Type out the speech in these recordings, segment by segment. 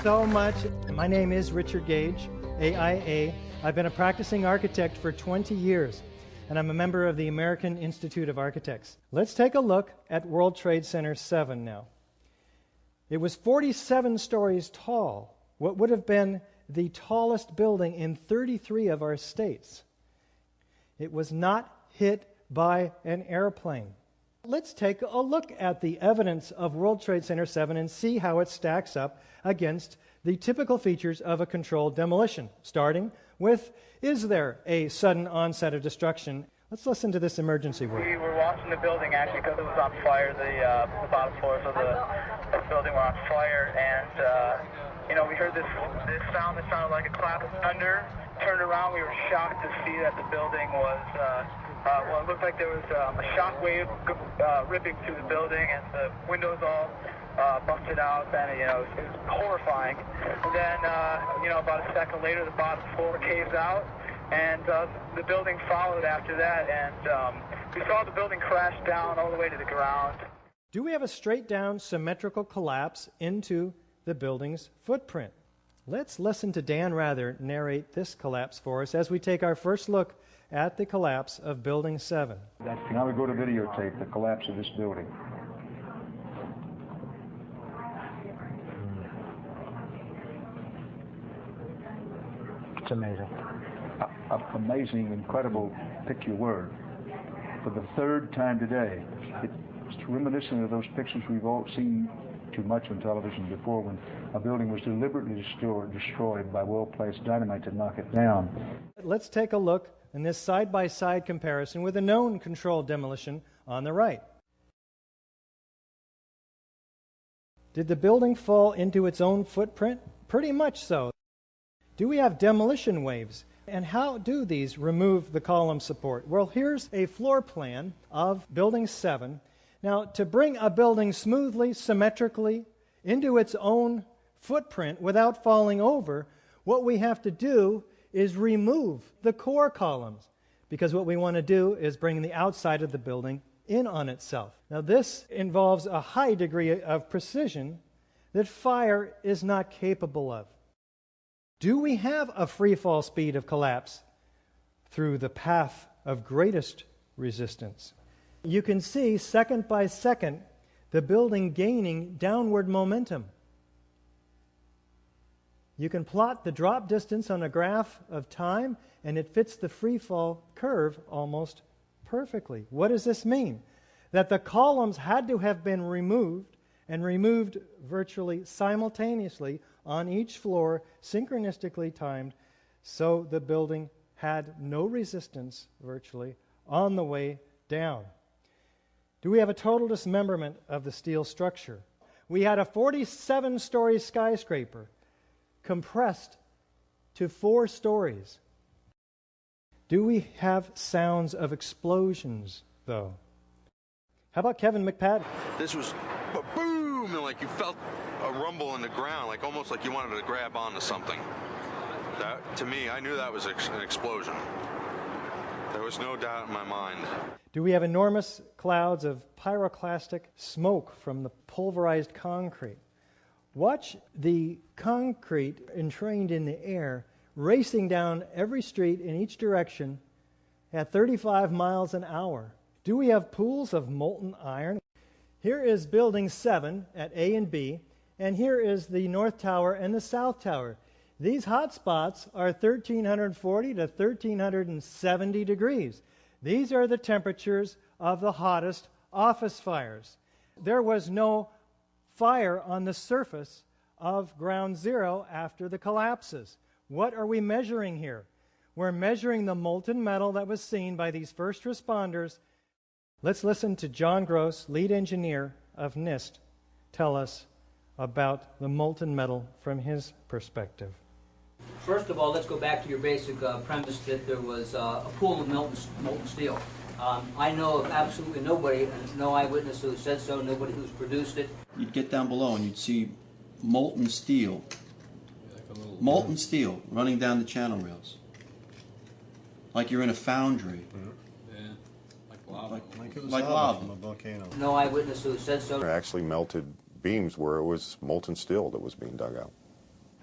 so much. My name is Richard Gage, AIA. I've been a practicing architect for 20 years, and I'm a member of the American Institute of Architects. Let's take a look at World Trade Center 7 now. It was 47 stories tall, what would have been the tallest building in 33 of our states. It was not hit by an airplane. Let's take a look at the evidence of World Trade Center 7 and see how it stacks up against the typical features of a controlled demolition, starting with, is there a sudden onset of destruction? Let's listen to this emergency word. We were watching the building actually because it was on fire. The bottom floors of the building were on fire, and we heard this sound that sounded like a clap of thunder. Turned around, we were shocked to see that the building was, it looked like there was a shock wave ripping through the building, and the windows all busted out, and it was horrifying. And then, about a second later, the bottom floor caves out, and the building followed after that, and we saw the building crash down all the way to the ground. Do we have a straight-down symmetrical collapse into the building's footprint? Let's listen to Dan Rather narrate this collapse for us as we take our first look at the collapse of Building 7. Now we go to videotape the collapse of this building. It's amazing. Amazing, incredible, pick your word. For the third time today, it's reminiscent of those pictures we've all seen too much on television before, when a building was deliberately destroyed by well-placed dynamite to knock it down. Let's take a look in this side-by-side comparison with a known controlled demolition on the right. Did the building fall into its own footprint? Pretty much so. Do we have demolition waves? And how do these remove the column support? Well, here's a floor plan of Building 7. Now, to bring a building smoothly, symmetrically into its own footprint without falling over, what we have to do is remove the core columns, because what we want to do is bring the outside of the building in on itself. Now, this involves a high degree of precision that fire is not capable of. Do we have a free fall speed of collapse through the path of greatest resistance? You can see, second by second, the building gaining downward momentum. You can plot the drop distance on a graph of time, and it fits the free fall curve almost perfectly. What does this mean? That the columns had to have been removed, and removed virtually simultaneously on each floor, synchronistically timed, so the building had no resistance virtually on the way down. Do we have a total dismemberment of the steel structure? We had a 47-story skyscraper compressed to 4 stories. Do we have sounds of explosions, though? How about Kevin McPadden? This was boom, and like you felt a rumble in the ground, like almost like you wanted to grab onto something. That, to me, I knew that was an explosion. There was no doubt in my mind. Do we have enormous clouds of pyroclastic smoke from the pulverized concrete? Watch the concrete entrained in the air racing down every street in each direction at 35 miles an hour. Do we have pools of molten iron? Here is Building 7 at A and B, and here is the North Tower and the South Tower. These hot spots are 1,340 to 1,370 degrees. These are the temperatures of the hottest office fires. There was no fire on the surface of Ground Zero after the collapses. What are we measuring here? We're measuring the molten metal that was seen by these first responders. Let's listen to John Gross, lead engineer of NIST, tell us about the molten metal from his perspective. First of all, let's go back to your basic premise that there was a pool of molten steel. I know of absolutely nobody, and no eyewitness who said so, nobody who's produced it. You'd get down below and you'd see molten steel running down the channel rails. Like you're in a foundry. Yeah, like lava. Like it was like lava lava from a volcano. No eyewitness who said so. There actually melted beams where it was molten steel that was being dug out.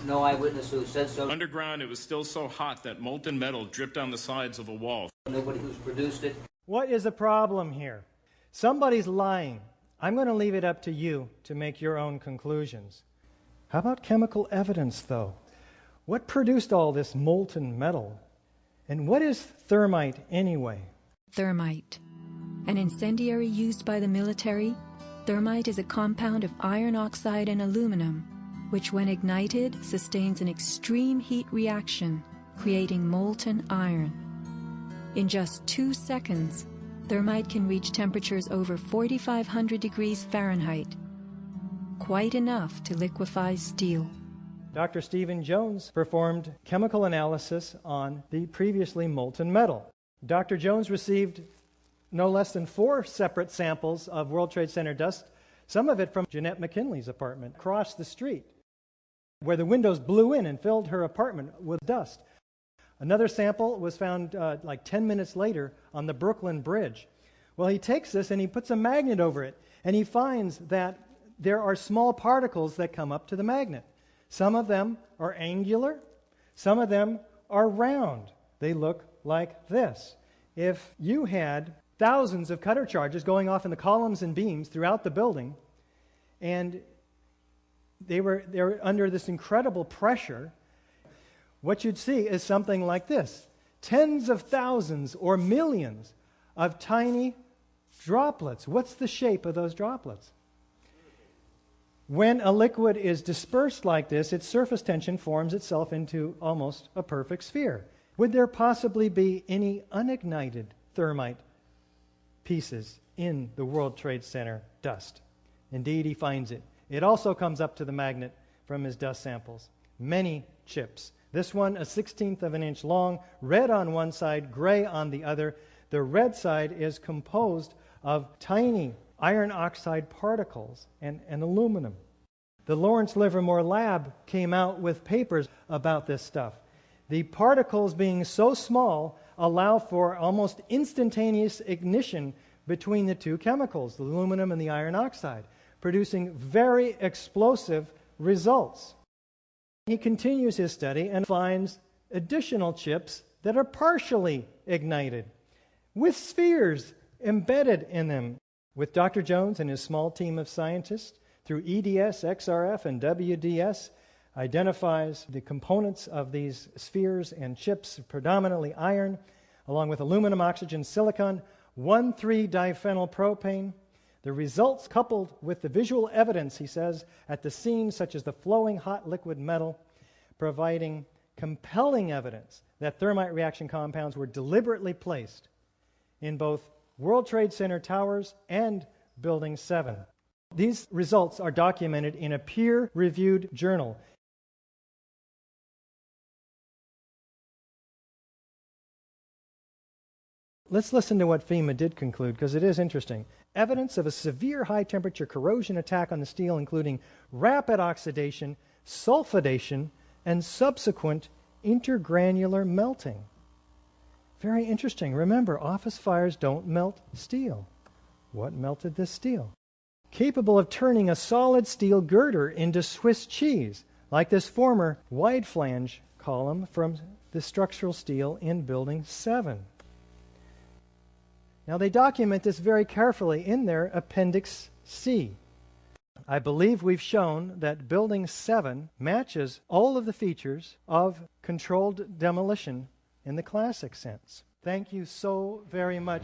No eyewitness who said so. Underground, it was still so hot that molten metal dripped down the sides of a wall. Nobody who's produced it. What is the problem here? Somebody's lying. I'm going to leave it up to you to make your own conclusions. How about chemical evidence, though? What produced all this molten metal? And what is thermite anyway? Thermite. An incendiary used by the military, thermite is a compound of iron oxide and aluminum, which when ignited sustains an extreme heat reaction, creating molten iron. In just 2 seconds, thermite can reach temperatures over 4,500 degrees Fahrenheit, quite enough to liquefy steel. Dr. Stephen Jones performed chemical analysis on the previously molten metal. Dr. Jones received no less than 4 separate samples of World Trade Center dust, some of it from Jeanette McKinley's apartment across the street, where the windows blew in and filled her apartment with dust. Another sample was found like 10 minutes later on the Brooklyn Bridge. Well, he takes this and he puts a magnet over it, and he finds that there are small particles that come up to the magnet. Some of them are angular, some of them are round. They look like this. If you had thousands of cutter charges going off in the columns and beams throughout the building, and they were under this incredible pressure, what you'd see is something like this. Tens of thousands or millions of tiny droplets. What's the shape of those droplets? When a liquid is dispersed like this, its surface tension forms itself into almost a perfect sphere. Would there possibly be any unignited thermite pieces in the World Trade Center dust? Indeed, he finds it. It also comes up to the magnet from his dust samples. Many chips. This one, a 1/16 of an inch long, red on one side, gray on the other. The red side is composed of tiny iron oxide particles and aluminum. The Lawrence Livermore lab came out with papers about this stuff. The particles being so small allow for almost instantaneous ignition between the two chemicals, the aluminum and the iron oxide, producing very explosive results. He continues his study and finds additional chips that are partially ignited, with spheres embedded in them. With Dr. Jones and his small team of scientists, through EDS, XRF, and WDS, identifies the components of these spheres and chips, predominantly iron, along with aluminum, oxygen, silicon, 1,3-diphenyl propane. The results, coupled with the visual evidence, he says, at the scene, such as the flowing hot liquid metal, providing compelling evidence that thermite reaction compounds were deliberately placed in both World Trade Center towers and Building 7. These results are documented in a peer-reviewed journal. Let's listen to what FEMA did conclude, because it is interesting. Evidence of a severe high-temperature corrosion attack on the steel, including rapid oxidation, sulfidation, and subsequent intergranular melting. Very interesting. Remember, office fires don't melt steel. What melted this steel? Capable of turning a solid steel girder into Swiss cheese, like this former wide flange column from the structural steel in Building 7. Now, they document this very carefully in their Appendix C. I believe we've shown that Building 7 matches all of the features of controlled demolition in the classic sense. Thank you so very much.